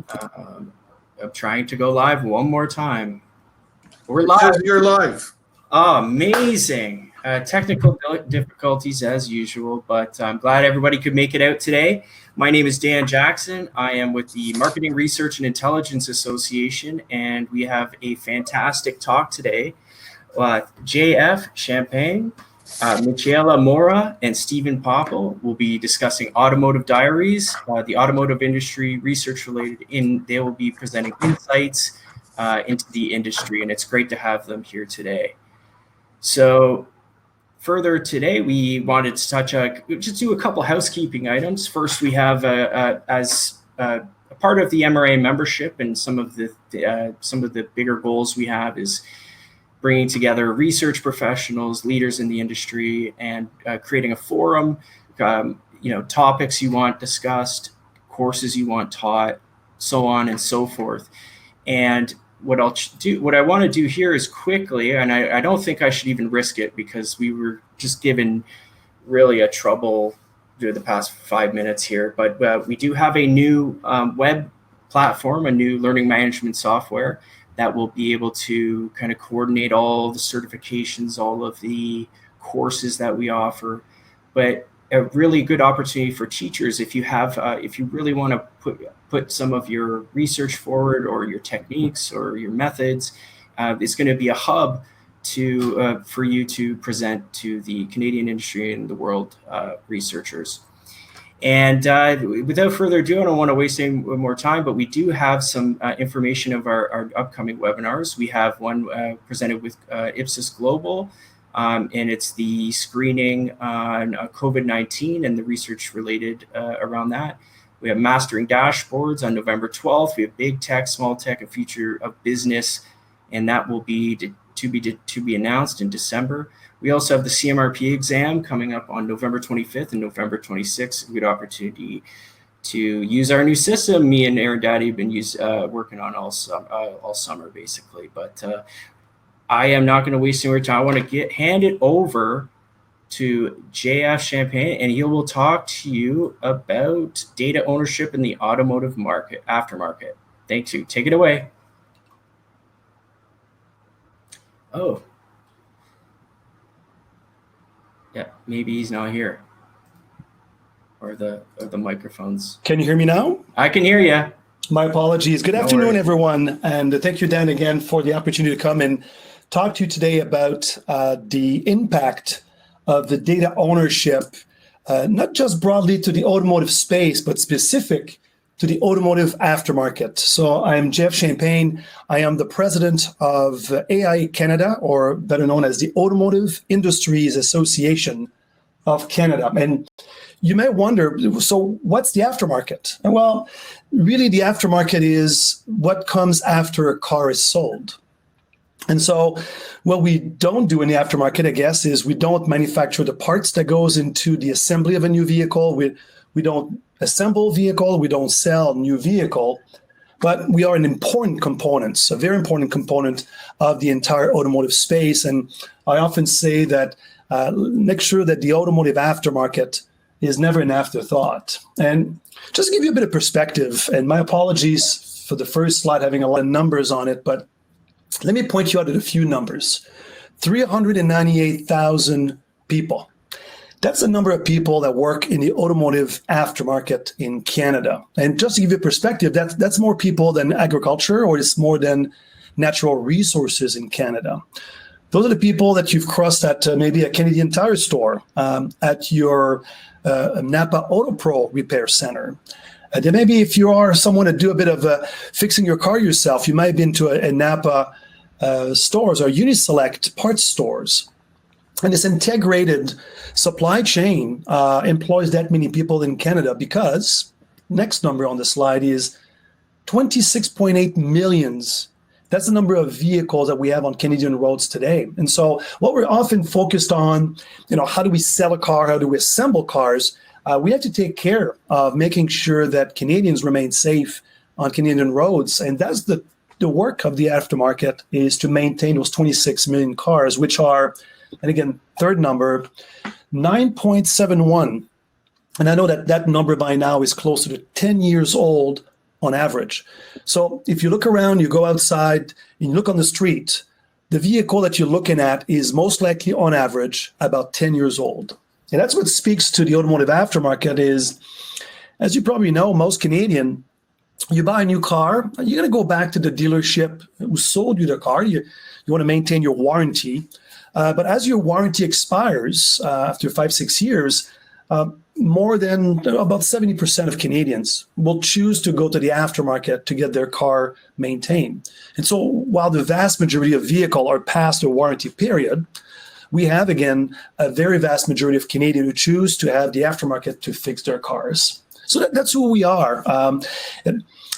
I'm trying to go live one more time. We're It live. says you're live. Oh, amazing. Technical difficulties as usual, but I'm glad everybody could make it out today. My name is Dan Jackson. I am with the Marketing Research and Intelligence Association, and we have a fantastic talk today. JF Champagne, Michela Mora, and Stephen Popple will be discussing Automotive Diaries, the automotive industry research related. They will be presenting insights into the industry, and it's great to have them here today. So further today, we wanted to just do a couple housekeeping items. First, we have as a part of the MRA membership, and some of the bigger goals we have is bringing together research professionals, leaders in the industry, and creating a forum, topics you want discussed, courses you want taught, so on and so forth. And what I want to do here is quickly, and I don't think I should even risk it because we were just given really a trouble through the past 5 minutes here, but we do have a new web platform, a new learning management software that will be able to kind of coordinate all the certifications, all of the courses that we offer, but a really good opportunity for teachers if you really want to put some of your research forward or your techniques or your methods. It's going to be a hub for you to present to the Canadian industry and the world researchers. And without further ado, I don't want to waste any more time, but we do have some information of our upcoming webinars. We have one presented with Ipsos Global, and it's the screening on COVID-19 and the research related around that. We have Mastering Dashboards on November 12th. We have Big Tech, Small Tech, and Future of Business, and that will be to be announced in December. We also have the CMRP exam coming up on November 25th and November 26th. A good opportunity to use our new system. Me and Aaron Daddy have been working on all summer, basically. But I am not going to waste any more time. I want to hand it over to JF Champagne, and he will talk to you about data ownership in the automotive aftermarket. Thank you. Take it away. Oh. Yeah, maybe he's not here. Or the microphones. Can you hear me now? I can hear you. My apologies. Good afternoon, everyone. And thank you, Dan, again, for the opportunity to come and talk to you today about the impact of the data ownership, not just broadly to the automotive space, but specific to the automotive aftermarket. So I'm Jeff Champagne. I am the president of AI Canada, or better known as the Automotive Industries Association of Canada. And you may wonder, so what's the aftermarket? Well, really the aftermarket is what comes after a car is sold. And so what we don't do in the aftermarket, I guess, is we don't manufacture the parts that goes into the assembly of a new vehicle. We don't assemble vehicle, we don't sell new vehicle, but we are an important component, a very important component of the entire automotive space. And I often say that make sure that the automotive aftermarket is never an afterthought. And just to give you a bit of perspective, and my apologies for the first slide having a lot of numbers on it, but let me point you out at a few numbers. 398,000 people. That's the number of people that work in the automotive aftermarket in Canada. And just to give you a perspective, that's more people than agriculture, or it's more than natural resources in Canada. Those are the people that you've crossed at maybe a Canadian Tire store, at your Napa Auto Pro repair center. Then maybe if you are someone to do a bit of fixing your car yourself, you might have been to a Napa stores or Uniselect parts stores. And this integrated supply chain employs that many people in Canada because, next number on the slide is 26.8 millions. That's the number of vehicles that we have on Canadian roads today. And so what we're often focused on, how do we sell a car? How do we assemble cars? We have to take care of making sure that Canadians remain safe on Canadian roads. And that's the work of the aftermarket, is to maintain those 26 million cars, which are, and again, third number, 9.71. And I know that number by now is closer to 10 years old on average. So if you look around, you go outside, and you look on the street, the vehicle that you're looking at is most likely, on average, about 10 years old. And that's what speaks to the automotive aftermarket is, as you probably know, most Canadian, you buy a new car, you're going to go back to the dealership who sold you the car. You want to maintain your warranty. But as your warranty expires after 5-6 years, more than about 70% of Canadians will choose to go to the aftermarket to get their car maintained. And so while the vast majority of vehicles are past the warranty period, we have, again, a very vast majority of Canadians who choose to have the aftermarket to fix their cars. So that's who we are.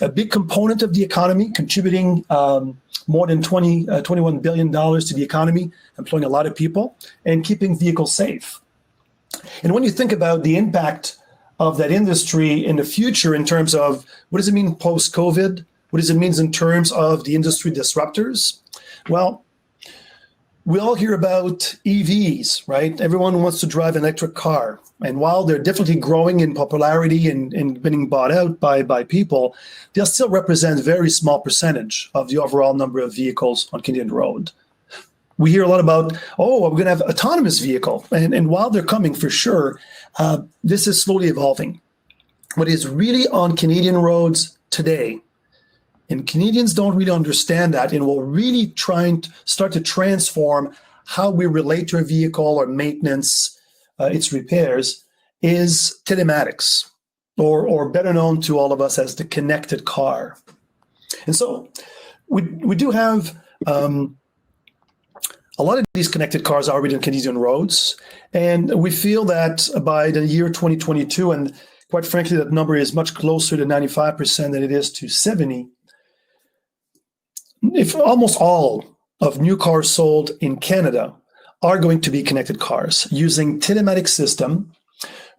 A big component of the economy, contributing more than $21 billion to the economy, employing a lot of people, and keeping vehicles safe. And when you think about the impact of that industry in the future in terms of what does it mean post-COVID, what does it mean in terms of the industry disruptors? Well, we all hear about EVs, right? Everyone wants to drive an electric car. And while they're definitely growing in popularity and being bought out by people, they'll still represent a very small percentage of the overall number of vehicles on Canadian road. We hear a lot about, we're going to have autonomous vehicle. And while they're coming for sure, this is slowly evolving. What is really on Canadian roads today, and Canadians don't really understand that, and will really try and start to transform how we relate to a vehicle or maintenance, its repairs, is telematics, or better known to all of us as the connected car. And so we do have a lot of these connected cars are already on Canadian roads, and we feel that by the year 2022, and quite frankly, that number is much closer to 95% than it is to 70%. If almost all of new cars sold in Canada are going to be connected cars using telematics system,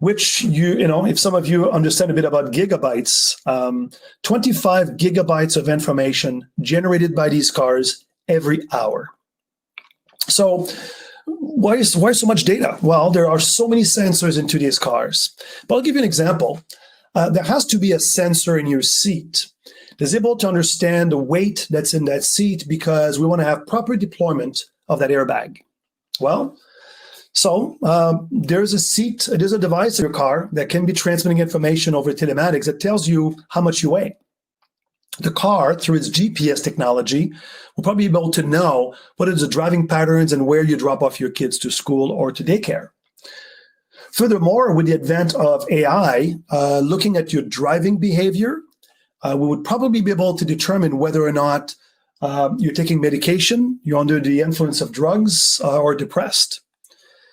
which if some of you understand a bit about gigabytes, 25 gigabytes of information generated by these cars every hour. So why so much data? Well, there are so many sensors into these cars. But I'll give you an example. There has to be a sensor in your seat that's able to understand the weight that's in that seat because we want to have proper deployment of that airbag. Well, so there's a device in your car that can be transmitting information over telematics that tells you how much you weigh. The car, through its GPS technology, will probably be able to know what are the driving patterns and where you drop off your kids to school or to daycare. Furthermore, with the advent of AI, looking at your driving behavior, we would probably be able to determine whether or not you're taking medication, you're under the influence of drugs, or depressed.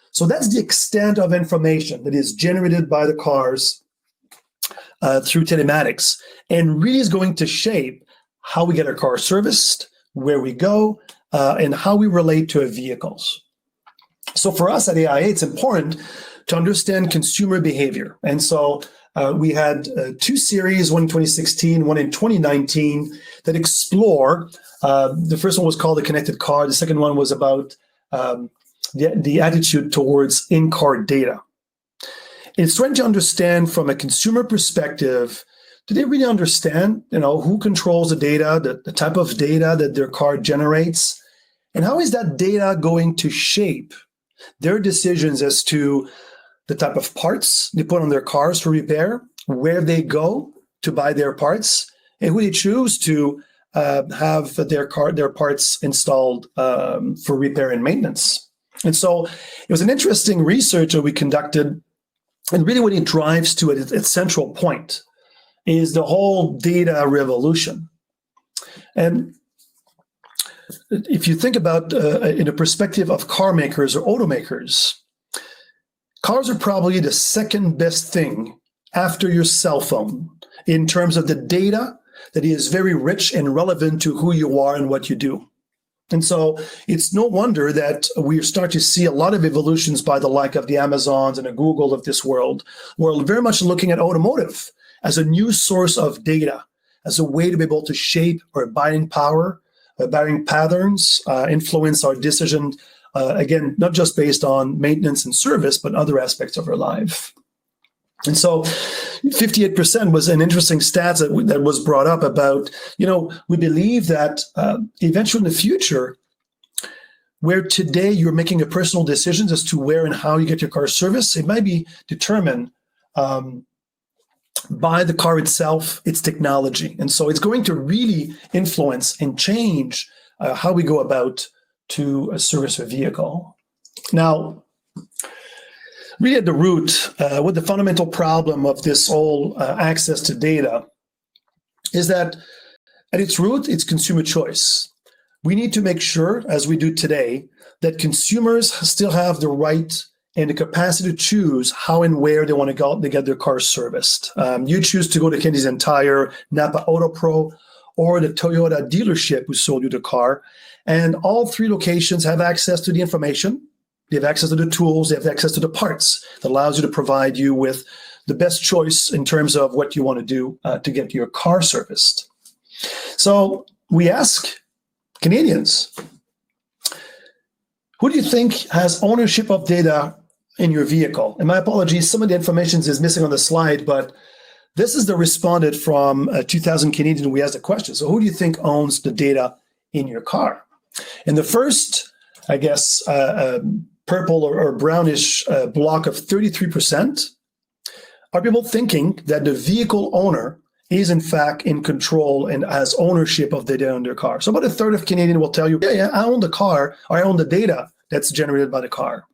So that's the extent of information that is generated by the cars through telematics, and really is going to shape how we get our car serviced, where we go, and how we relate to our vehicles. So for us at AIA, it's important to understand consumer behavior. And so we had two series, one in 2016, one in 2019, that explore. The first one was called The Connected Car. The second one was about the attitude towards in-car data. It's trying to understand from a consumer perspective, do they really understand, who controls the data, the type of data that their car generates, and how is that data going to shape their decisions as to the type of parts they put on their cars for repair, where they go to buy their parts, and who they choose to have their parts installed for repair and maintenance. And so it was an interesting research that we conducted. And really what it drives to its central point is the whole data revolution. And if you think about in a perspective of car makers or automakers, cars are probably the second best thing after your cell phone in terms of the data that is very rich and relevant to who you are and what you do. And so it's no wonder that we start to see a lot of evolutions by the like of the Amazons and the Google of this world. We're very much looking at automotive as a new source of data, as a way to be able to shape our buying power, buying patterns, influence our decision, again, not just based on maintenance and service, but other aspects of our life. And so 58% was an interesting stat that was brought up about, we believe that eventually in the future, where today you're making a personal decisions as to where and how you get your car serviced, it might be determined by the car itself, its technology. And so it's going to really influence and change how we go about to service a vehicle. Now, really at the root, what the fundamental problem of this whole access to data is that at its root, it's consumer choice. We need to make sure, as we do today, that consumers still have the right and the capacity to choose how and where they want to go to get their cars serviced. You choose to go to Canadian Tire, Napa Auto Pro, or the Toyota dealership who sold you the car. And all three locations have access to the information. They have access to the tools. They have access to the parts that allows you to provide you with the best choice in terms of what you want to do to get your car serviced. So we ask Canadians, who do you think has ownership of data in your vehicle? And my apologies, some of the information is missing on the slide, but this is the respondent from 2,000 Canadians we asked the question. So who do you think owns the data in your car? And the first, I guess, purple or brownish block of 33% are people thinking that the vehicle owner is in fact in control and has ownership of the data in their car. So about a third of Canadians will tell you, yeah, I own the car, or I own the data that's generated by the car.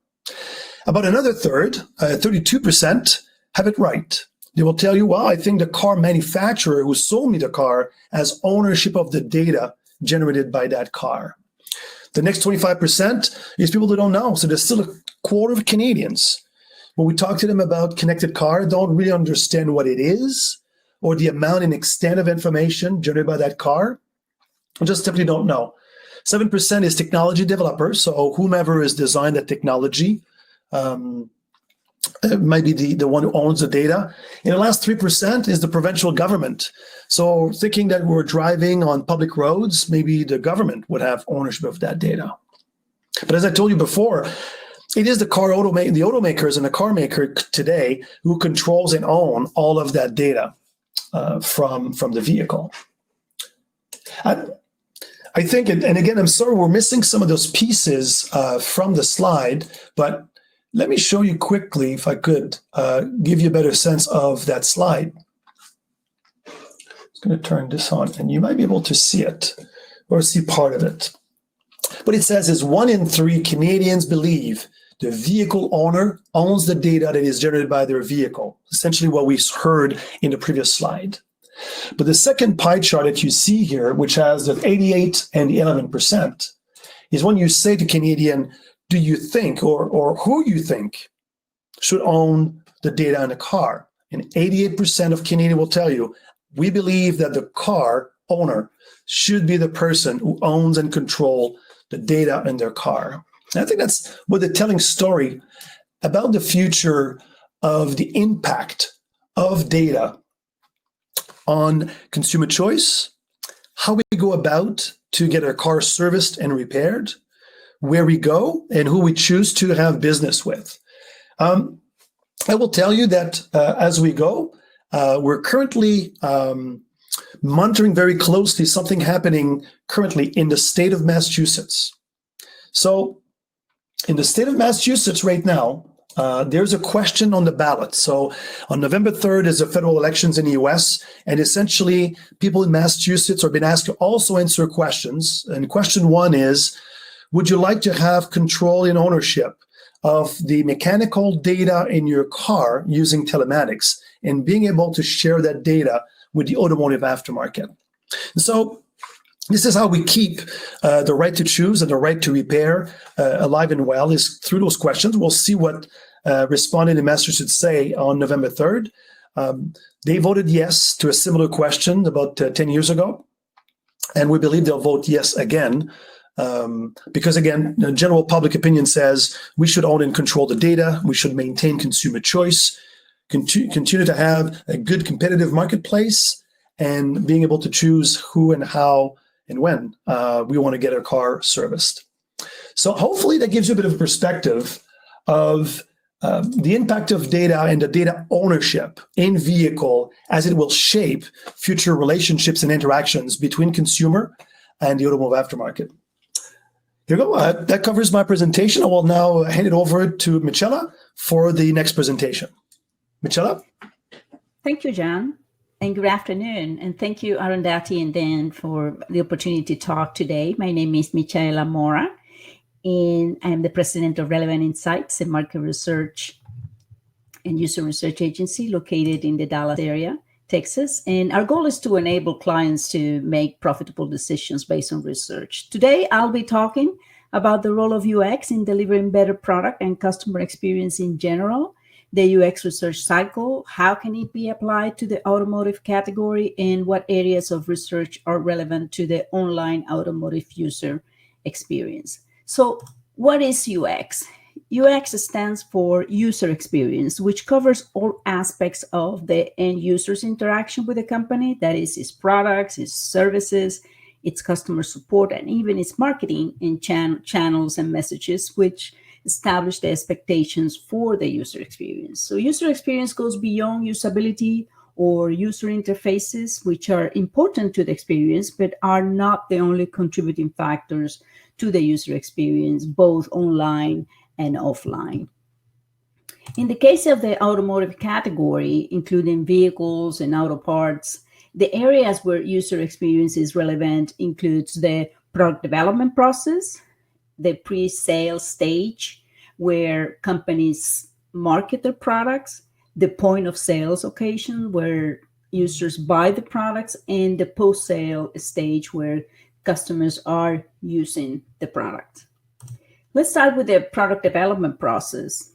About another third, 32%, have it right. They will tell you, well, I think the car manufacturer who sold me the car has ownership of the data generated by that car. The next 25% is people that don't know. So there's still a quarter of Canadians, when we talk to them about connected car, don't really understand what it is or the amount and extent of information generated by that car, or just simply don't know. 7% is technology developers, so whomever has designed that technology might be the one who owns the data. And the last 3% is the provincial government. So thinking that we're driving on public roads, maybe the government would have ownership of that data. But as I told you before, it is the automakers and the car maker today who controls and own all of that data from the vehicle. I think, and again, I'm sorry, we're missing some of those pieces from the slide, but let me show you quickly, if I could, give you a better sense of that slide. I'm going to turn this on, and you might be able to see it, or see part of it. What it says is 1 in 3 Canadians believe the vehicle owner owns the data that is generated by their vehicle, essentially what we heard in the previous slide. But the second pie chart that you see here, which has the 88 and the 11%, is when you say to Canadian, do you think, or who you think should own the data in a car? And 88% of Canadians will tell you, we believe that the car owner should be the person who owns and controls the data in their car. And I think that's what the telling story about the future of the impact of data on consumer choice, how we go about to get our car serviced and repaired, where we go, and who we choose to have business with. I will tell you that as we go, we're currently monitoring very closely something happening currently in the state of Massachusetts. So in the state of Massachusetts right now, there's a question on the ballot. So on November 3rd is the federal elections in the US, and essentially people in Massachusetts are being asked to also answer questions. And question 1 is, would you like to have control and ownership of the mechanical data in your car using telematics and being able to share that data with the automotive aftermarket? So this is how we keep the right to choose and the right to repair alive and well, is through those questions. We'll see what respondents in Massachusetts say on November 3rd. They voted yes to a similar question about 10 years ago, and we believe they'll vote yes again. Because again, the general public opinion says we should own and control the data, we should maintain consumer choice, continue to have a good competitive marketplace, and being able to choose who and how and when we want to get our car serviced. So hopefully that gives you a bit of a perspective of the impact of data and the data ownership in vehicle as it will shape future relationships and interactions between consumer and the automotive aftermarket. Here you go. That covers my presentation. I will now hand it over to Michela for the next presentation. Michela? Thank you, John, and good afternoon. And thank you, Arundhati and Dan, for the opportunity to talk today. My name is Michaela Mora, and I'm the president of Relevant Insights, a market research and user research agency located in the Dallas area, Texas. And our goal is to enable clients to make profitable decisions based on research. Today, I'll be talking about the role of UX in delivering better product and customer experience in general, the UX research cycle, how can it be applied to the automotive category, and what areas of research are relevant to the online automotive user experience. So what is UX? UX stands for user experience, which covers all aspects of the end user's interaction with the company. That is, its products, its services, its customer support, and even its marketing and channels and messages, which establish the expectations for the user experience. So user experience goes beyond usability or user interfaces, which are important to the experience, but are not the only contributing factors to the user experience, both online and offline. In the case of the automotive category, including vehicles and auto parts, the areas where user experience is relevant includes the product development process, the pre-sale stage where companies market their products, the point of sales occasion where users buy the products, and the post-sale stage where customers are using the product. Let's start with the product development process.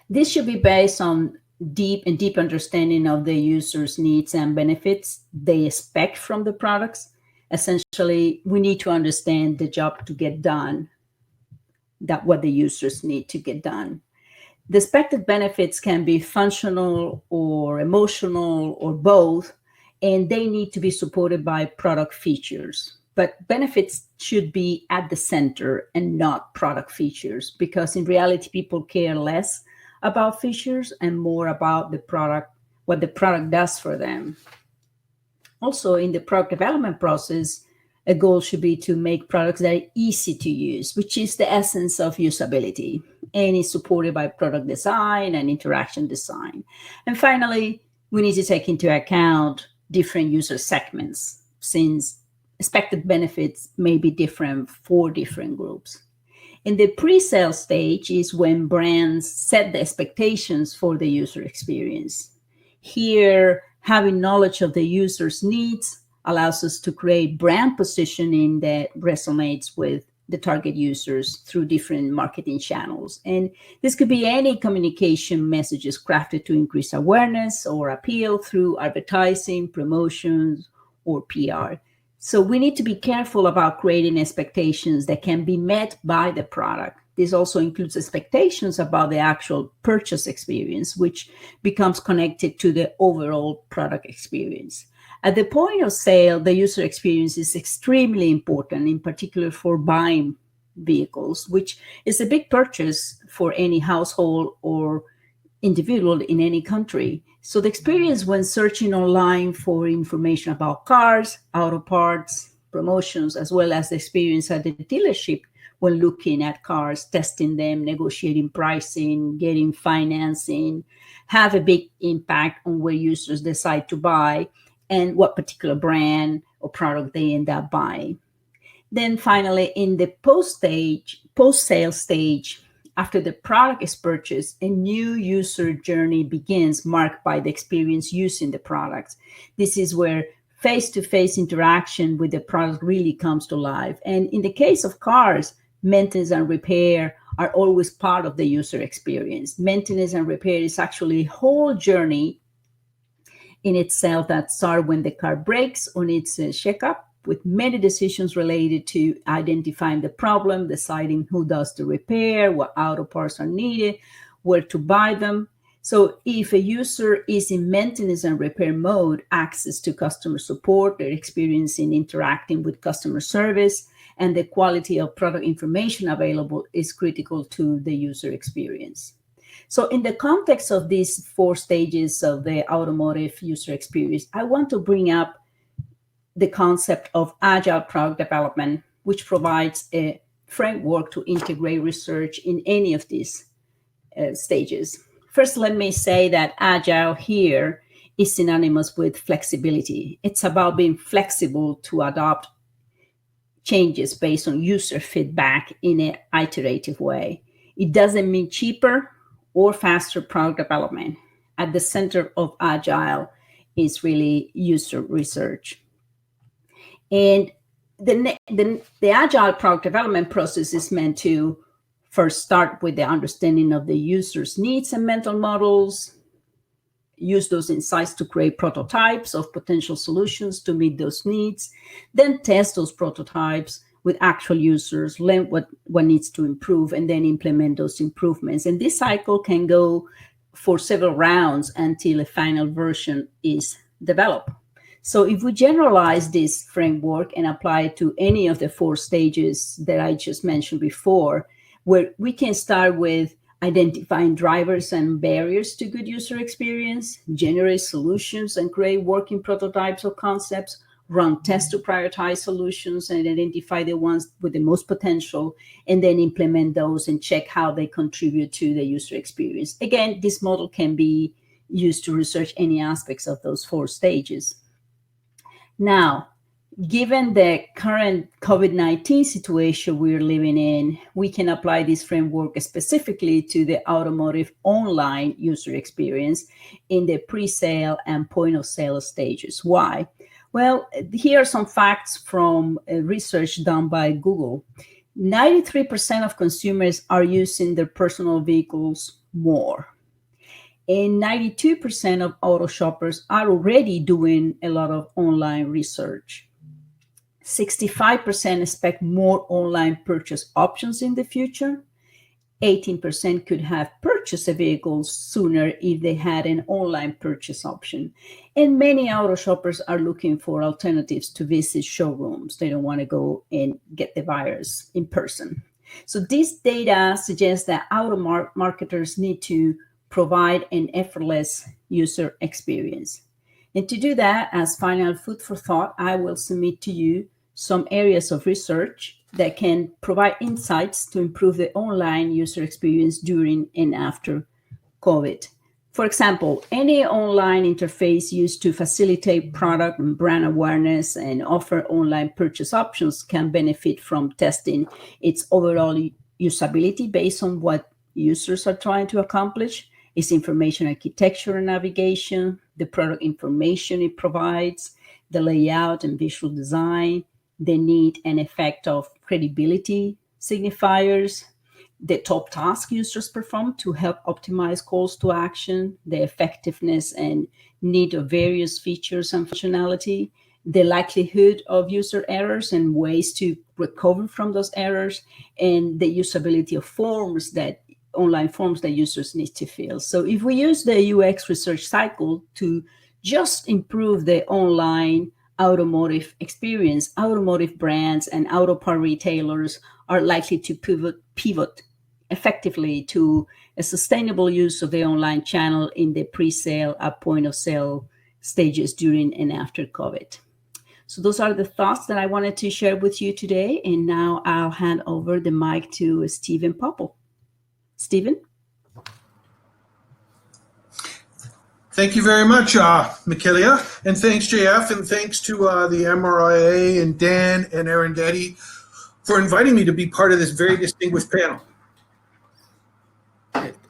This should be based on deep understanding of the user's needs and benefits they expect from the products. Essentially, we need to understand the job to get done, that what the users need to get done. The expected benefits can be functional or emotional or both, and they need to be supported by product features. But benefits should be at the center and not product features, because in reality, people care less about features and more about the product, what the product does for them. Also, in the product development process, a goal should be to make products that are easy to use, which is the essence of usability, and is supported by product design and interaction design. And finally, we need to take into account different user segments, since expected benefits may be different for different groups. In the pre-sale stage is when brands set the expectations for the user experience. Here, having knowledge of the user's needs allows us to create brand positioning that resonates with the target users through different marketing channels. And this could be any communication messages crafted to increase awareness or appeal through advertising, promotions, or PR. So we need to be careful about creating expectations that can be met by the product. This also includes expectations about the actual purchase experience, which becomes connected to the overall product experience. At the point of sale, the user experience is extremely important, in particular for buying vehicles, which is a big purchase for any household or individual in any country. So the experience when searching online for information about cars, auto parts, promotions, as well as the experience at the dealership when looking at cars, testing them, negotiating pricing, getting financing, have a big impact on where users decide to buy and what particular brand or product they end up buying. Then finally, in the post-sale stage, after the product is purchased, a new user journey begins, marked by the experience using the product. This is where face-to-face interaction with the product really comes to life. And in the case of cars, maintenance and repair are always part of the user experience. Maintenance and repair is actually a whole journey in itself that starts when the car breaks on its checkup, with many decisions related to identifying the problem, deciding who does the repair, what auto parts are needed, where to buy them. So if a user is in maintenance and repair mode, access to customer support, their experience in interacting with customer service, and the quality of product information available is critical to the user experience. So in the context of these 4 stages of the automotive user experience, I want to bring up the concept of agile product development, which provides a framework to integrate research in any of these stages. First, let me say that agile here is synonymous with flexibility. It's about being flexible to adopt changes based on user feedback in an iterative way. It doesn't mean cheaper or faster product development. At the center of agile is really user research. And the agile product development process is meant to first start with the understanding of the user's needs and mental models, use those insights to create prototypes of potential solutions to meet those needs, then test those prototypes with actual users, learn what needs to improve, and then implement those improvements. And this cycle can go for several rounds until a final version is developed. So if we generalize this framework and apply it to any of the 4 stages that I just mentioned before, where we can start with identifying drivers and barriers to good user experience, generate solutions and create working prototypes or concepts, run tests to prioritize solutions and identify the ones with the most potential, and then implement those and check how they contribute to the user experience. Again, this model can be used to research any aspects of those 4 stages. Now, given the current COVID-19 situation we're living in, we can apply this framework specifically to the automotive online user experience in the pre-sale and point-of-sale stages. Why? Well, here are some facts from research done by Google. 93% of consumers are using their personal vehicles more. And 92% of auto shoppers are already doing a lot of online research. 65% expect more online purchase options in the future. 18% could have purchased a vehicle sooner if they had an online purchase option. And many auto shoppers are looking for alternatives to visit showrooms. They don't want to go and get the buyers in person. So this data suggests that auto marketers need to provide an effortless user experience. And to do that, as final food for thought, I will submit to you some areas of research that can provide insights to improve the online user experience during and after COVID. For example, any online interface used to facilitate product and brand awareness and offer online purchase options can benefit from testing its overall usability based on what users are trying to accomplish, its information architecture and navigation, the product information it provides, the layout and visual design, the need and effect of credibility signifiers, the top task users perform to help optimize calls to action, the effectiveness and need of various features and functionality, the likelihood of user errors and ways to recover from those errors, and the usability of online forms that users need to fill. So if we use the UX research cycle to just improve the online automotive experience, automotive brands and auto part retailers are likely to pivot effectively to a sustainable use of the online channel in the pre-sale at point-of-sale stages during and after COVID. So those are the thoughts that I wanted to share with you today. And now I'll hand over the mic to Stephen Popple. Stephen? Thank you very much, Michaela, and thanks, JF, and thanks to the MRIA and Dan and Arundhati for inviting me to be part of this very distinguished panel.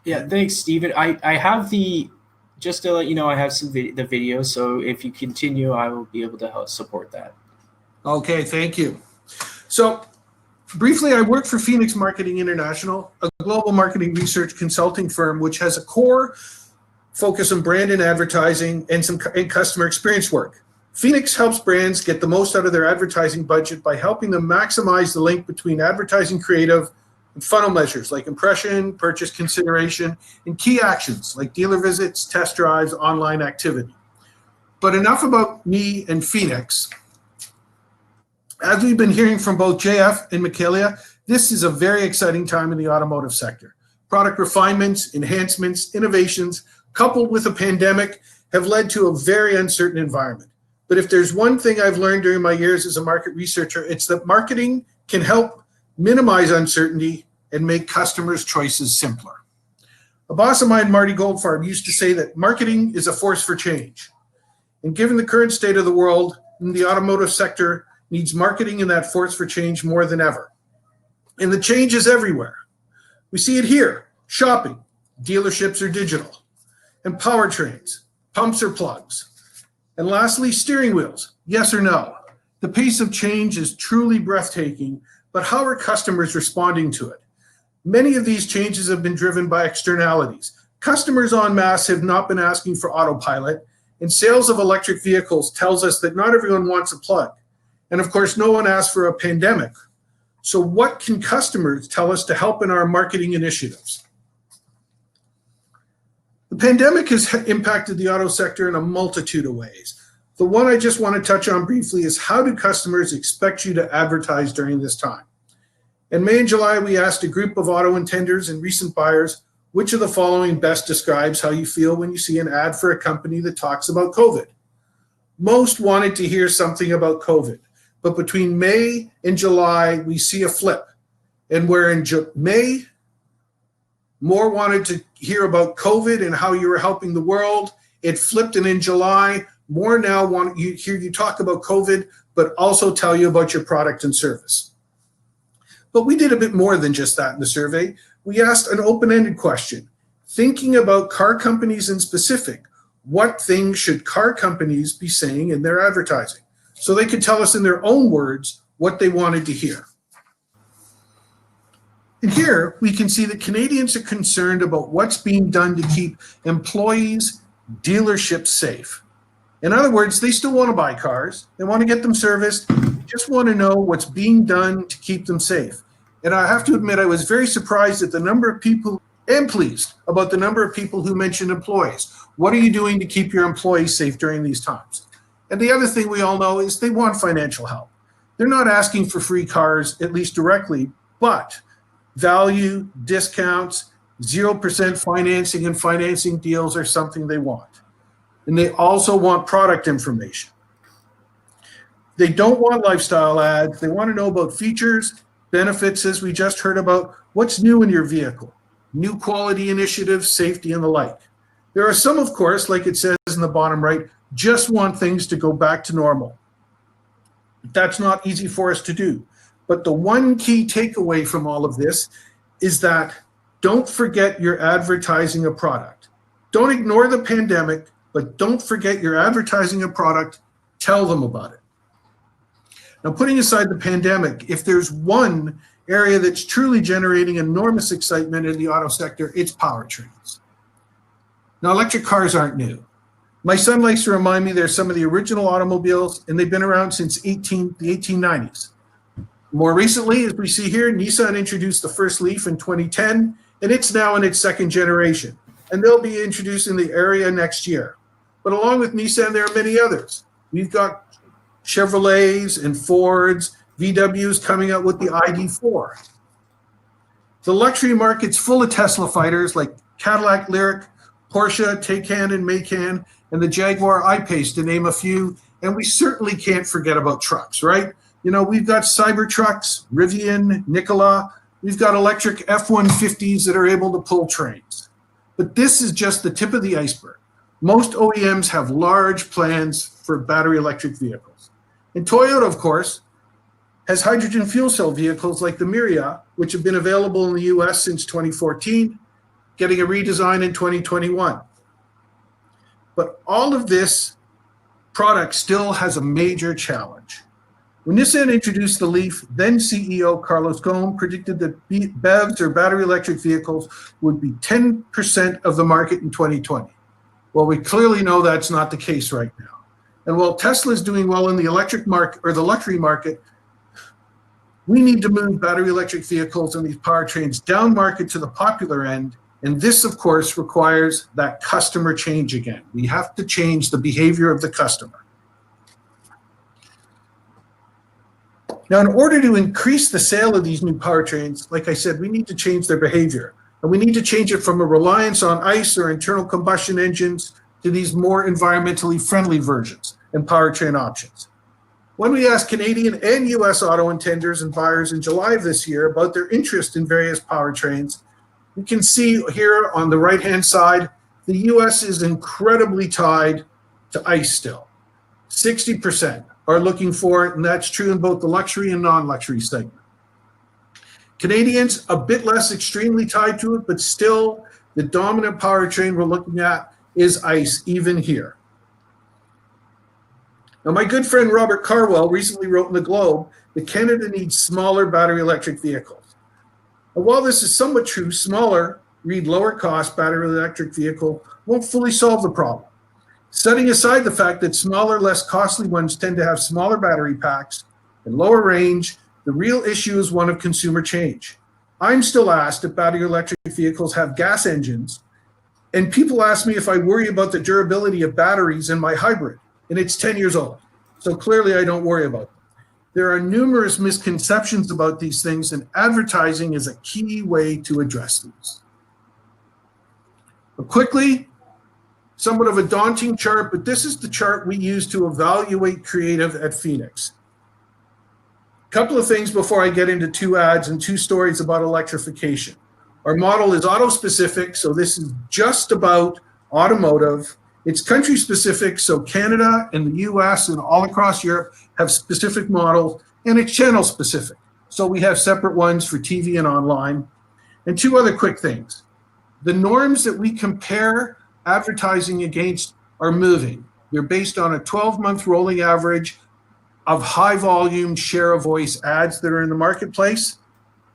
Yeah, thanks, Stephen. I have just to let you know, I have the video, so if you continue, I will be able to help support that. Okay, thank you. So, briefly, I work for Phoenix Marketing International, a global marketing research consulting firm which has a core focus on brand and advertising and customer experience work. Phoenix helps brands get the most out of their advertising budget by helping them maximize the link between advertising creative and funnel measures like impression, purchase consideration, and key actions like dealer visits, test drives, online activity. But enough about me and Phoenix. As we've been hearing from both JF and Michaela, this is a very exciting time in the automotive sector. Product refinements, enhancements, innovations, coupled with a pandemic, have led to a very uncertain environment. But if there's one thing I've learned during my years as a market researcher, it's that marketing can help minimize uncertainty and make customers' choices simpler. A boss of mine, Marty Goldfarb, used to say that marketing is a force for change. And given the current state of the world, the automotive sector needs marketing and that force for change more than ever. And the change is everywhere. We see it here: shopping, dealerships are digital, and powertrains, pumps or plugs. And lastly, steering wheels, yes or no. The pace of change is truly breathtaking, but how are customers responding to it? Many of these changes have been driven by externalities. Customers en masse have not been asking for autopilot, and sales of electric vehicles tells us that not everyone wants a plug. And of course, no one asked for a pandemic. So what can customers tell us to help in our marketing initiatives? The pandemic has impacted the auto sector in a multitude of ways. The one I just want to touch on briefly is, how do customers expect you to advertise during this time? In May and July, we asked a group of auto intenders and recent buyers, which of the following best describes how you feel when you see an ad for a company that talks about COVID? Most wanted to hear something about COVID, but between May and July, we see a flip. And where in May, more wanted to hear about COVID and how you were helping the world, it flipped, and in July, more now want to hear you talk about COVID, but also tell you about your product and service. But we did a bit more than just that in the survey. We asked an open-ended question, thinking about car companies in specific. What things should car companies be saying in their advertising? So they could tell us in their own words what they wanted to hear. And here we can see that Canadians are concerned about what's being done to keep employees, dealerships safe. In other words, they still want to buy cars. They want to get them serviced. They just want to know what's being done to keep them safe. And I have to admit, I was very surprised at the number of people, and pleased about the number of people who mentioned employees. What are you doing to keep your employees safe during these times? And the other thing we all know is they want financial help. They're not asking for free cars, at least directly, but value, discounts, 0% financing and financing deals are something they want. And they also want product information. They don't want lifestyle ads. They want to know about features, benefits, as we just heard about, what's new in your vehicle, new quality initiatives, safety, and the like. There are some, of course, like it says in the bottom right, just want things to go back to normal. That's not easy for us to do. But the one key takeaway from all of this is that don't forget you're advertising a product. Don't ignore the pandemic, but don't forget you're advertising a product. Tell them about it. Now, putting aside the pandemic, if there's one area that's truly generating enormous excitement in the auto sector, it's powertrains. Now, electric cars aren't new. My son likes to remind me they're some of the original automobiles, and they've been around since the 1890s. More recently, as we see here, Nissan introduced the first Leaf in 2010, and it's now in its second generation. And they'll be introducing the Area next year. But along with Nissan, there are many others. We've got Chevrolets and Fords, VWs coming out with the ID4. The luxury market's full of Tesla fighters like Cadillac Lyriq, Porsche Taycan and Macan, and the Jaguar I-Pace, to name a few. And we certainly can't forget about trucks, right? You know, we've got Cybertrucks, Rivian, Nikola. We've got electric F-150s that are able to pull trains. But this is just the tip of the iceberg. Most OEMs have large plans for battery electric vehicles. And Toyota, of course, has hydrogen fuel cell vehicles like the Miria, which have been available in the US since 2014, getting a redesign in 2021. But all of this product still has a major challenge. When Nissan introduced the Leaf, then CEO Carlos Ghosn predicted that BEVs, or battery electric vehicles, would be 10% of the market in 2020. Well, we clearly know that's not the case right now. And while Tesla is doing well in the electric market, or the luxury market, we need to move battery electric vehicles and these powertrains down market to the popular end. And this, of course, requires that customer change again. We have to change the behavior of the customer. Now, in order to increase the sale of these new powertrains, like I said, we need to change their behavior. And we need to change it from a reliance on ICE or internal combustion engines to these more environmentally friendly versions and powertrain options. When we asked Canadian and US auto intenders and buyers in July of this year about their interest in various powertrains, you can see here on the right-hand side, the US is incredibly tied to ICE still. 60% are looking for it, and that's true in both the luxury and non-luxury segment. Canadians, a bit less extremely tied to it, but still the dominant powertrain we're looking at is ICE, even here. Now, my good friend Robert Carwell recently wrote in the Globe that Canada needs smaller battery electric vehicles. And while this is somewhat true, smaller, read lower cost battery electric vehicle won't fully solve the problem. Setting aside the fact that smaller, less costly ones tend to have smaller battery packs and lower range, the real issue is one of consumer change. I'm still asked if battery electric vehicles have gas engines, and people ask me if I worry about the durability of batteries in my hybrid, and it's 10 years old. So clearly I don't worry about them. There are numerous misconceptions about these things, and advertising is a key way to address these. But quickly, somewhat of a daunting chart, but this is the chart we use to evaluate creative at Phoenix. Couple of things before I get into two ads and two stories about electrification. Our model is auto-specific, so this is just about automotive. It's country-specific, so Canada and the US and all across Europe have specific models, and it's channel-specific. So we have separate ones for TV and online. And two other quick things. The norms that we compare advertising against are moving. They're based on a 12-month rolling average of high volume share of voice ads that are in the marketplace.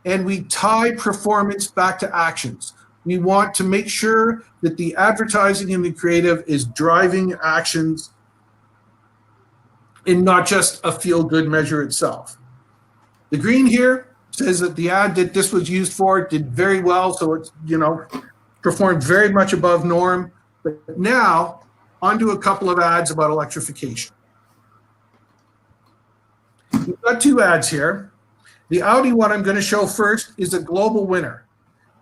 And we tie performance back to actions. We want to make sure that the advertising and the creative is driving actions and not just a feel-good measure itself. The green here says that the ad that this was used for did very well, so it's, performed very much above norm. But now, onto a couple of ads about electrification. We've got two ads here. The Audi one I'm going to show first is a global winner.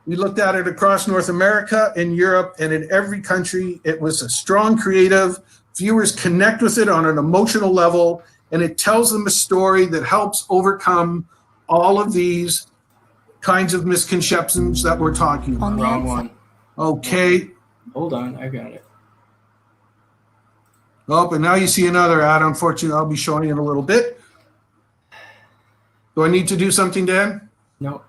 We looked at it across North America and Europe, and in every country, it was a strong creative. Viewers connect with it on an emotional level, and it tells them a story that helps overcome all of these kinds of misconceptions that we're talking about. Wrong one. Okay. Hold on, I got it. Oh, and now you see another ad. Unfortunately, I'll be showing it in a little bit. Do I need to do something, Dan? No.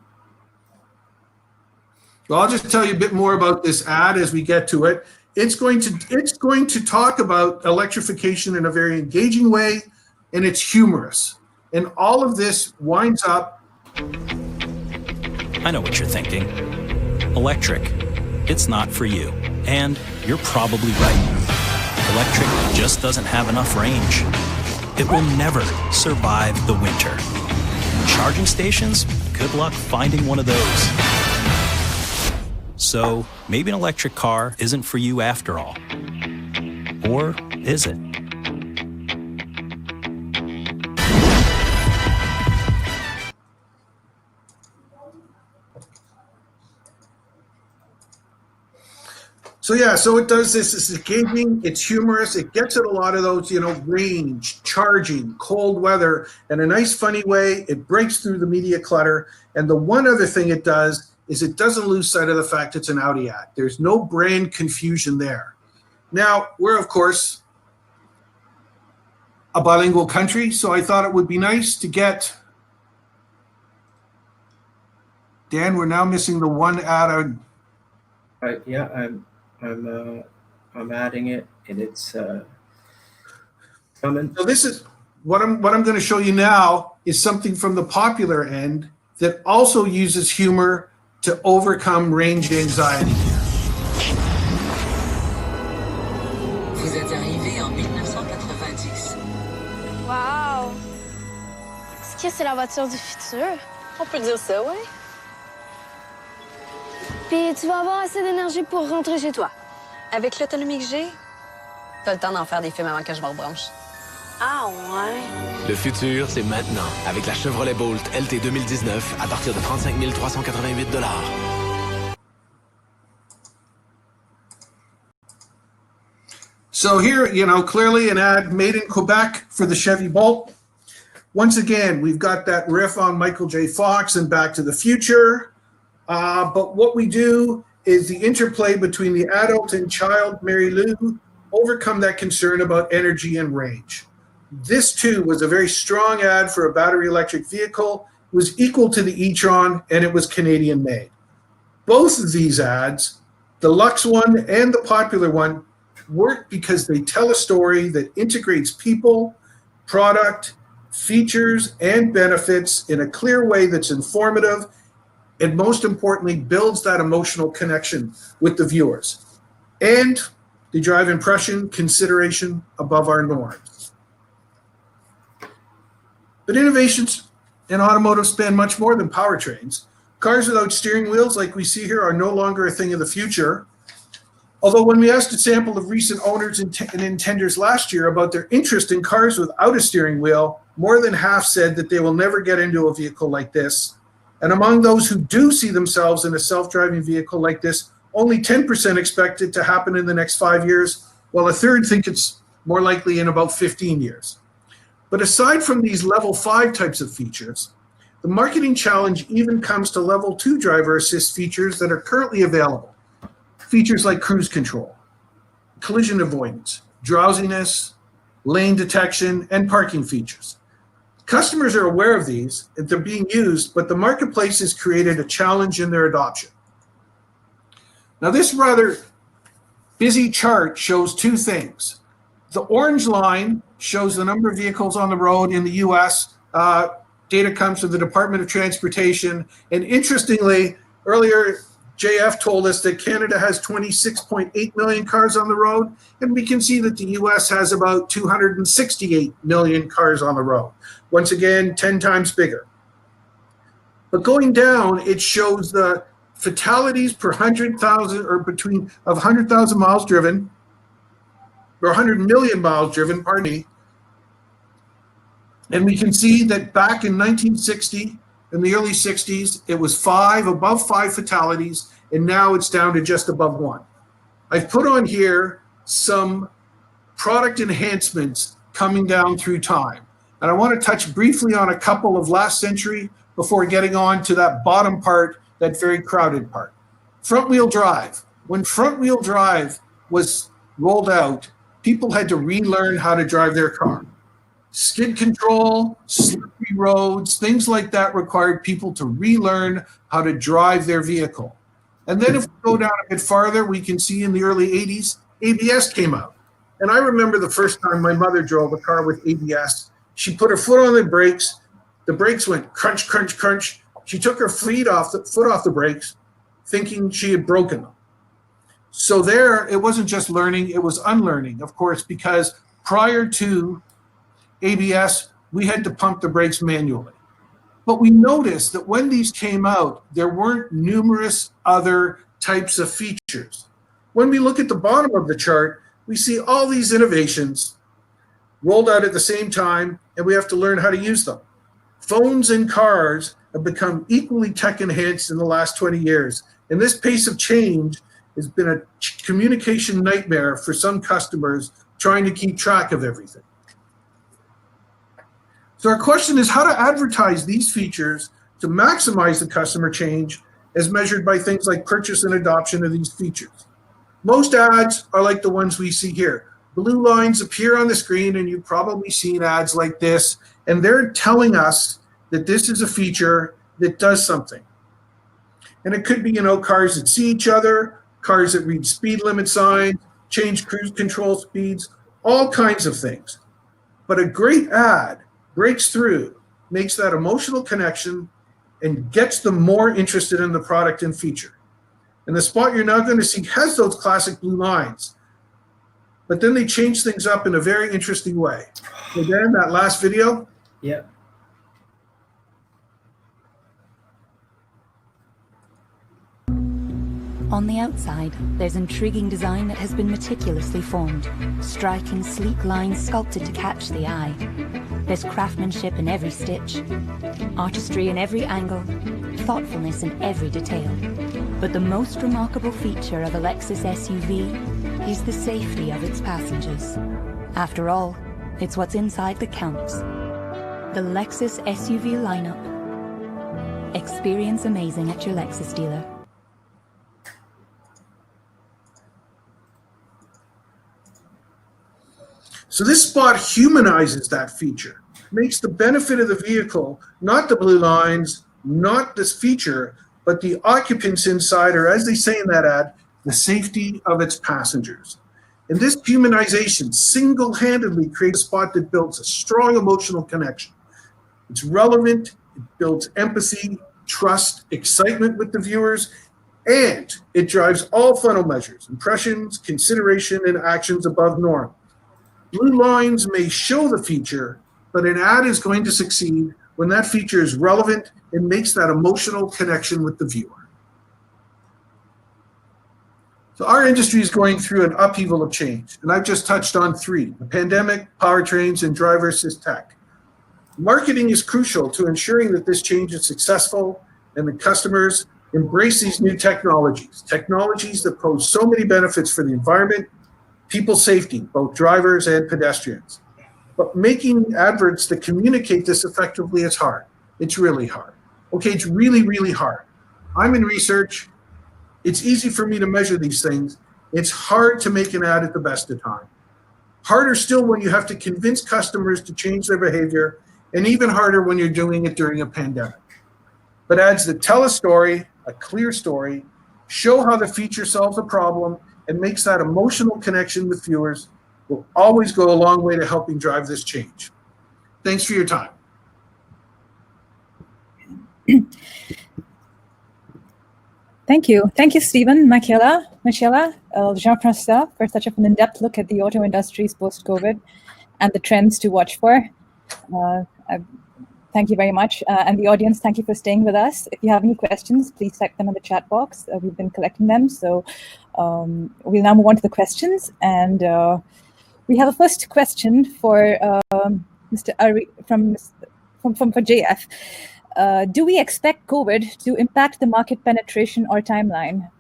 Well, I'll just tell you a bit more about this ad as we get to it. It's going to talk about electrification in a very engaging way, and it's humorous. And all of this winds up. I know what you're thinking. Electric. It's not for you. And you're probably right. Electric just doesn't have enough range. It will never survive the winter. Charging stations? Good luck finding one of those. So maybe an electric car isn't for you after all. Or is it? So it does this. It's engaging, it's humorous, it gets at a lot of those, range, charging, cold weather, in a nice, funny way. It breaks through the media clutter. And the one other thing it does is it doesn't lose sight of the fact it's an Audi ad. There's no brand confusion there. Now, we're, of course, a bilingual country, so I thought it would be nice to get. Dan, we're now missing the one ad. I'm adding it, and it's coming. So this is what I'm going to show you now is something from the popular end that also uses humor to overcome range anxiety. Vous êtes arrivé en 1990. Wow! Est-ce que c'est la voiture du futur? On peut dire ça, ouais. Puis tu vas avoir assez d'énergie pour rentrer chez toi. Avec l'autonomie que j'ai, t'as le temps d'en faire des films avant que je me rebranche. Ah ouais? Le futur, c'est maintenant. Avec la Chevrolet Bolt LT 2019 à partir de 35 388 $. So here, clearly an ad made in Quebec for the Chevy Bolt. Once again, we've got that riff on Michael J. Fox and Back to the Future. But what we do is the interplay between the adult and child, Mary Lou, overcome that concern about energy and range. This too was a very strong ad for a battery electric vehicle. It was equal to the e-tron, and it was Canadian made. Both of these ads, the Lux one and the popular one, work because they tell a story that integrates people, product, features, and benefits in a clear way that's informative, and most importantly, builds that emotional connection with the viewers. And they drive impression, consideration above our norms. But innovations in automotive span much more than powertrains. Cars without steering wheels, like we see here, are no longer a thing of the future. Although when we asked a sample of recent owners and intenders last year about their interest in cars without a steering wheel, more than half said that they will never get into a vehicle like this. And among those who do see themselves in a self-driving vehicle like this, only 10% expect it to happen in the next 5 years, while a third think it's more likely in about 15 years. But aside from these level 5 types of features, the marketing challenge even comes to level 2 driver assist features that are currently available. Features like cruise control, collision avoidance, drowsiness, lane detection, and parking features. Customers are aware of these, and they're being used, but the marketplace has created a challenge in their adoption. Now, this rather busy chart shows two things. The orange line shows the number of vehicles on the road in the US. Data comes from the Department of Transportation. And interestingly, earlier, JF told us that Canada has 26.8 million cars on the road, and we can see that the US has about 268 million cars on the road. Once again, 10 times bigger. But going down, it shows the fatalities per 100,000 or between of 100,000 miles driven, or 100 million miles driven, pardon me. And we can see that back in 1960, in the early 60s, it was above 5 fatalities, and now it's down to just above 1. I've put on here some product enhancements coming down through time. And I want to touch briefly on a couple of last century before getting on to that bottom part, that very crowded part. Front-wheel drive. When front-wheel drive was rolled out, people had to relearn how to drive their car. Skid control, slippery roads, things like that required people to relearn how to drive their vehicle. And then if we go down a bit farther, we can see in the early 80s, ABS came out. And I remember the first time my mother drove a car with ABS. She put her foot on the brakes went crunch, crunch, crunch. She took her foot off the brakes, thinking she had broken them. So there, it wasn't just learning, it was unlearning, of course, because prior to ABS, we had to pump the brakes manually. But we noticed that when these came out, there weren't numerous other types of features. When we look at the bottom of the chart, we see all these innovations rolled out at the same time, and we have to learn how to use them. Phones and cars have become equally tech enhanced in the last 20 years. And this pace of change has been a communication nightmare for some customers trying to keep track of everything. So our question is how to advertise these features to maximize the customer change as measured by things like purchase and adoption of these features. Most ads are like the ones we see here. Blue lines appear on the screen, and you've probably seen ads like this, and they're telling us that this is a feature that does something. And it could be, cars that see each other, cars that read speed limit signs, change cruise control speeds, all kinds of things. But a great ad breaks through, makes that emotional connection, and gets them more interested in the product and feature. And the spot you're now going to see has those classic blue lines. But then they change things up in a very interesting way. So then that last video. Yeah. On the outside, there's intriguing design that has been meticulously formed. Striking, sleek lines sculpted to catch the eye. There's craftsmanship in every stitch, artistry in every angle, thoughtfulness in every detail. But the most remarkable feature of a Lexus SUV is the safety of its passengers. After all, it's what's inside that counts. The Lexus SUV lineup. Experience amazing at your Lexus dealer. So this spot humanizes that feature, makes the benefit of the vehicle, not the blue lines, not this feature, but the occupants inside, or as they say in that ad, the safety of its passengers. And this humanization single-handedly creates a spot that builds a strong emotional connection. It's relevant, it builds empathy, trust, excitement with the viewers, and it drives all funnel measures, impressions, consideration, and actions above norm. Blue lines may show the feature, but an ad is going to succeed when that feature is relevant and makes that emotional connection with the viewer. So our industry is going through an upheaval of change, and I've just touched on three: the pandemic, powertrains, and driver assist tech. Marketing is crucial to ensuring that this change is successful and the customers embrace these new technologies that pose so many benefits for the environment, people's safety, both drivers and pedestrians. But making adverts that communicate this effectively is hard. It's really hard. Okay, it's really, really hard. I'm in research. It's easy for me to measure these things. It's hard to make an ad at the best of time. Harder still when you have to convince customers to change their behavior, and even harder when you're doing it during a pandemic. But ads that tell a story, a clear story, show how the feature solves a problem, and makes that emotional connection with viewers will always go a long way to helping drive this change. Thanks for your time. Thank you. Thank you, Stephen, Michaela, Jean-Francois, for such an in-depth look at the auto industry's post-COVID and the trends to watch for. Thank you very much. And the audience, thank you for staying with us. If you have any questions, please type them in the chat box. We've been collecting them. So we'll now move on to the questions. And we have a first question for Mr. Ari from JF. Do we expect COVID to impact the market penetration or timeline?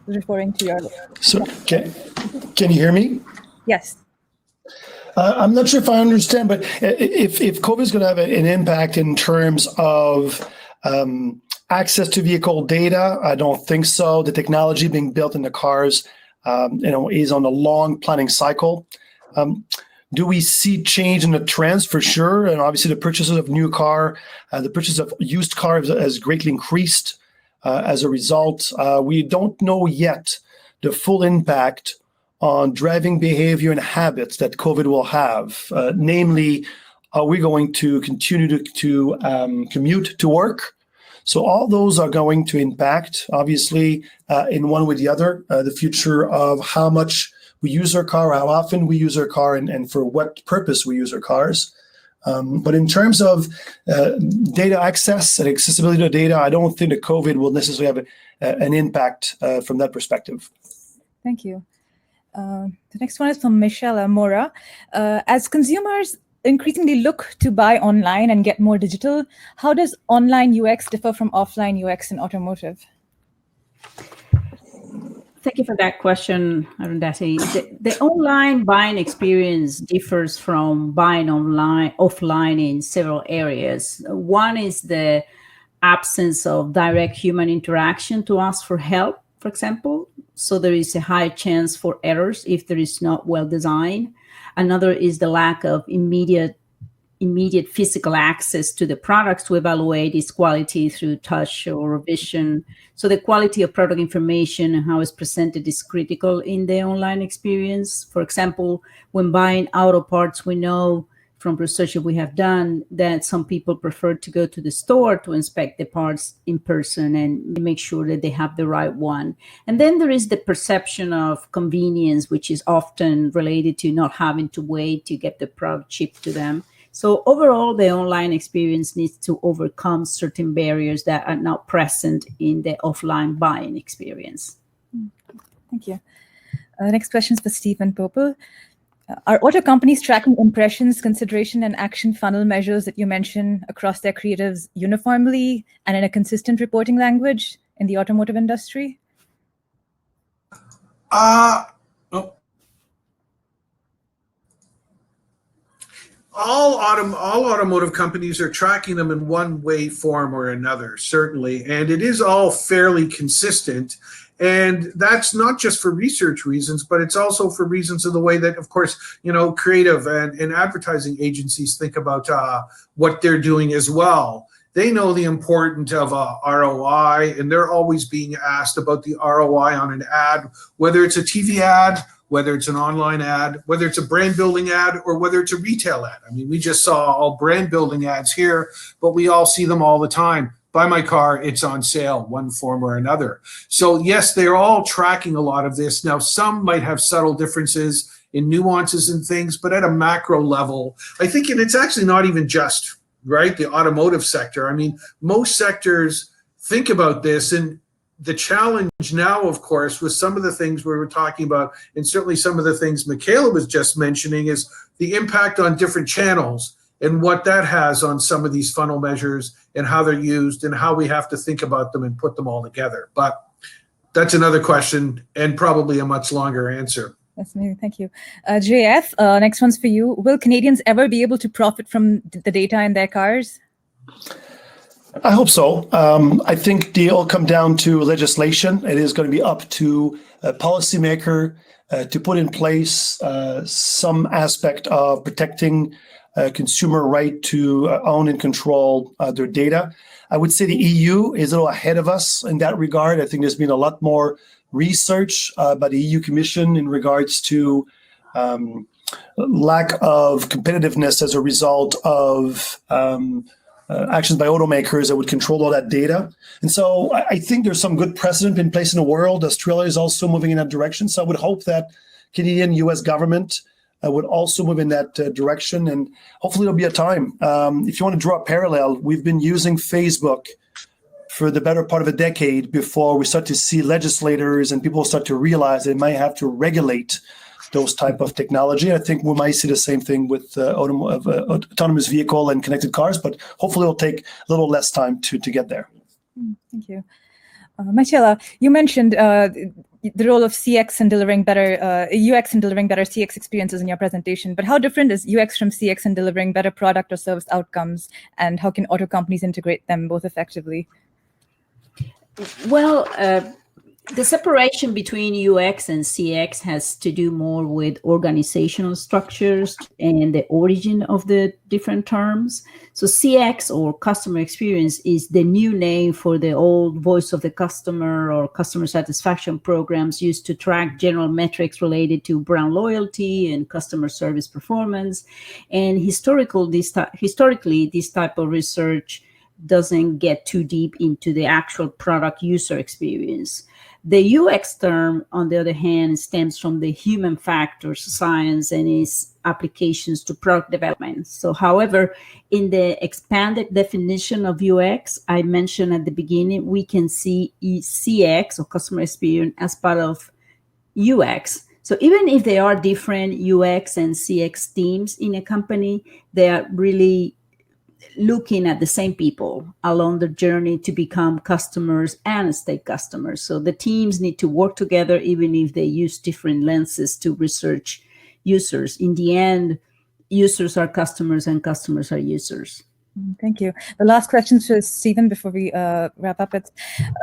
Referring to your... So can you hear me? Yes. I'm not sure if I understand, but if COVID is going to have an impact in terms of access to vehicle data, I don't think so. The technology being built in the cars, is on a long planning cycle. Do we see change in the trends? For sure, and obviously the purchases of new car, the purchase of used cars has greatly increased as a result. We don't know yet the full impact on driving behavior and habits that COVID will have. Namely, are we going to continue to commute to work? So all those are going to impact, obviously, in one way or the other, the future of how much we use our car, how often we use our car, and for what purpose we use our cars. But in terms of data access and accessibility to data, I don't think that COVID will necessarily have an impact from that perspective. Thank you. The next one is from Michelle Mora. As consumers increasingly look to buy online and get more digital, how does online UX differ from offline UX in automotive? Thank you for that question, Arundhati. The online buying experience differs from buying offline in several areas. One is the absence of direct human interaction to ask for help, for example. So there is a high chance for errors if there is not well designed. Another is the lack of immediate physical access to the products to evaluate its quality through touch or vision. So the quality of product information and how it's presented is critical in the online experience. For example, when buying auto parts, we know from research that we have done that some people prefer to go to the store to inspect the parts in person and make sure that they have the right one. And then there is the perception of convenience, which is often related to not having to wait to get the product shipped to them. So overall, the online experience needs to overcome certain barriers that are not present in the offline buying experience. Thank you. The next question is for Stephen Popel. Are auto companies tracking impressions, consideration, and action funnel measures that you mentioned across their creatives uniformly and in a consistent reporting language in the automotive industry? Oh. All automotive companies are tracking them in one way, form, or another, certainly, and it is all fairly consistent. And that's not just for research reasons, but it's also for reasons of the way that, of course, creative and advertising agencies think about what they're doing as well. They know the importance of ROI, and they're always being asked about the ROI on an ad, whether it's a TV ad, whether it's an online ad, whether it's a brand building ad, or whether it's a retail ad. I mean, we just saw all brand building ads here, but we all see them all the time. Buy my car, it's on sale, one form or another. So yes, they're all tracking a lot of this. Now, some might have subtle differences in nuances and things, but at a macro level, I think, and it's actually not even just, right, the automotive sector. I mean, most sectors think about this, and the challenge now, of course, with some of the things we were talking about, and certainly some of the things Michaela was just mentioning, is the impact on different channels and what that has on some of these funnel measures and how they're used and how we have to think about them and put them all together. But that's another question and probably a much longer answer. That's amazing. Thank you. JF, next one's for you. Will Canadians ever be able to profit from the data in their cars? I hope so. I think it'll come down to legislation. It is going to be up to a policymaker to put in place some aspect of protecting consumer right to own and control their data. I would say the EU is a little ahead of us in that regard. I think there's been a lot more research by the EU Commission in regards to lack of competitiveness as a result of actions by automakers that would control all that data. And so I think there's some good precedent in place in the world. Australia is also moving in that direction. So I would hope that Canadian, US government would also move in that direction. And hopefully there'll be a time. If you want to draw a parallel, we've been using Facebook for the better part of a decade before we start to see legislators and people start to realize they might have to regulate those type of technology. I think we might see the same thing with autonomous vehicle and connected cars, but hopefully it'll take a little less time to get there. Thank you. Michaela, you mentioned the role of CX in delivering better UX and delivering better CX experiences in your presentation, but how different is UX from CX in delivering better product or service outcomes, and how can auto companies integrate them both effectively? Well, the separation between UX and CX has to do more with organizational structures and the origin of the different terms. So CX, or customer experience, is the new name for the old voice of the customer or customer satisfaction programs used to track general metrics related to brand loyalty and customer service performance. And historically, this type of research doesn't get too deep into the actual product user experience. The UX term, on the other hand, stems from the human factors science and its applications to product development. So, however, in the expanded definition of UX I mentioned at the beginning, we can see CX, or customer experience, as part of UX. So even if they are different UX and CX teams in a company, they are really looking at the same people along the journey to become customers and stay customers. So the teams need to work together, even if they use different lenses to research users. In the end, users are customers and customers are users. Thank you. The last question to Stephen before we wrap up. It's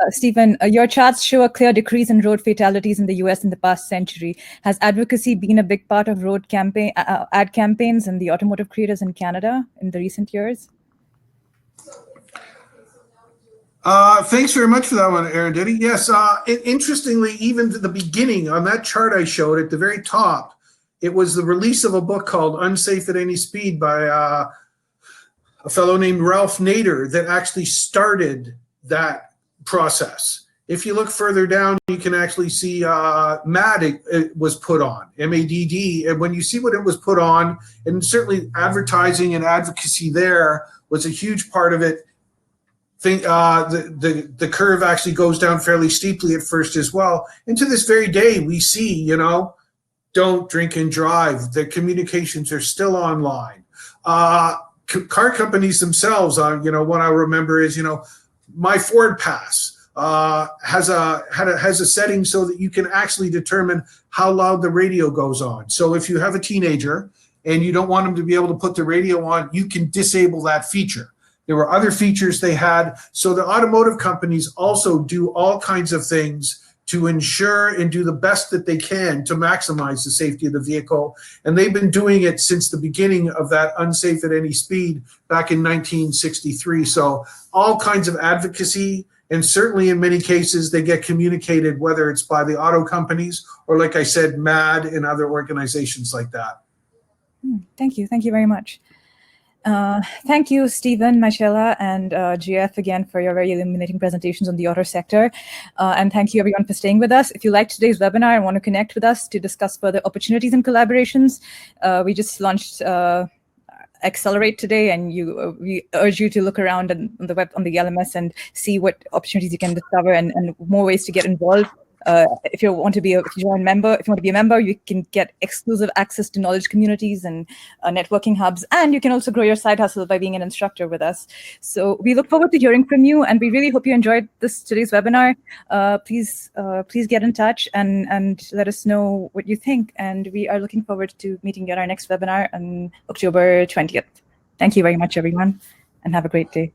Stephen, your charts show a clear decrease in road fatalities in the US in the past century. Has advocacy been a big part of road ad campaigns and the automotive creators in Canada in the recent years? Thanks very much for that one, Arundhati. Yes, interestingly, even to the beginning, on that chart I showed at the very top, it was the release of a book called Unsafe at Any Speed by a fellow named Ralph Nader that actually started that process. If you look further down, you can actually see MAD it was put on, MADD. And when you see what it was put on, and certainly advertising and advocacy there was a huge part of it. The curve actually goes down fairly steeply at first as well. And to this very day, we see, don't drink and drive. The communications are still online. Car companies themselves, what I remember is, my Ford Pass. has a setting so that you can actually determine how loud the radio goes on. So if you have a teenager and you don't want them to be able to put the radio on, you can disable that feature. There were other features they had. So the automotive companies also do all kinds of things to ensure and do the best that they can to maximize the safety of the vehicle. And they've been doing it since the beginning of that unsafe at any speed back in 1963. So all kinds of advocacy, and certainly in many cases, they get communicated, whether it's by the auto companies or, like I said, MAD and other organizations like that. Thank you. Thank you very much. Thank you, Stephen, Michela, and GF again for your very illuminating presentations on the auto sector. And thank you everyone for staying with us. If you liked today's webinar and want to connect with us to discuss further opportunities and collaborations, we just launched Accelerate today, and we urge you to look around on the web, on the LMS, and see what opportunities you can discover and more ways to get involved. If you want to be a member, you can get exclusive access to knowledge communities and networking hubs, and you can also grow your side hustle by being an instructor with us. So we look forward to hearing from you, and we really hope you enjoyed today's webinar. Please get in touch and let us know what you think. And we are looking forward to meeting you at our next webinar on October 20th. Thank you very much, everyone, and have a great day.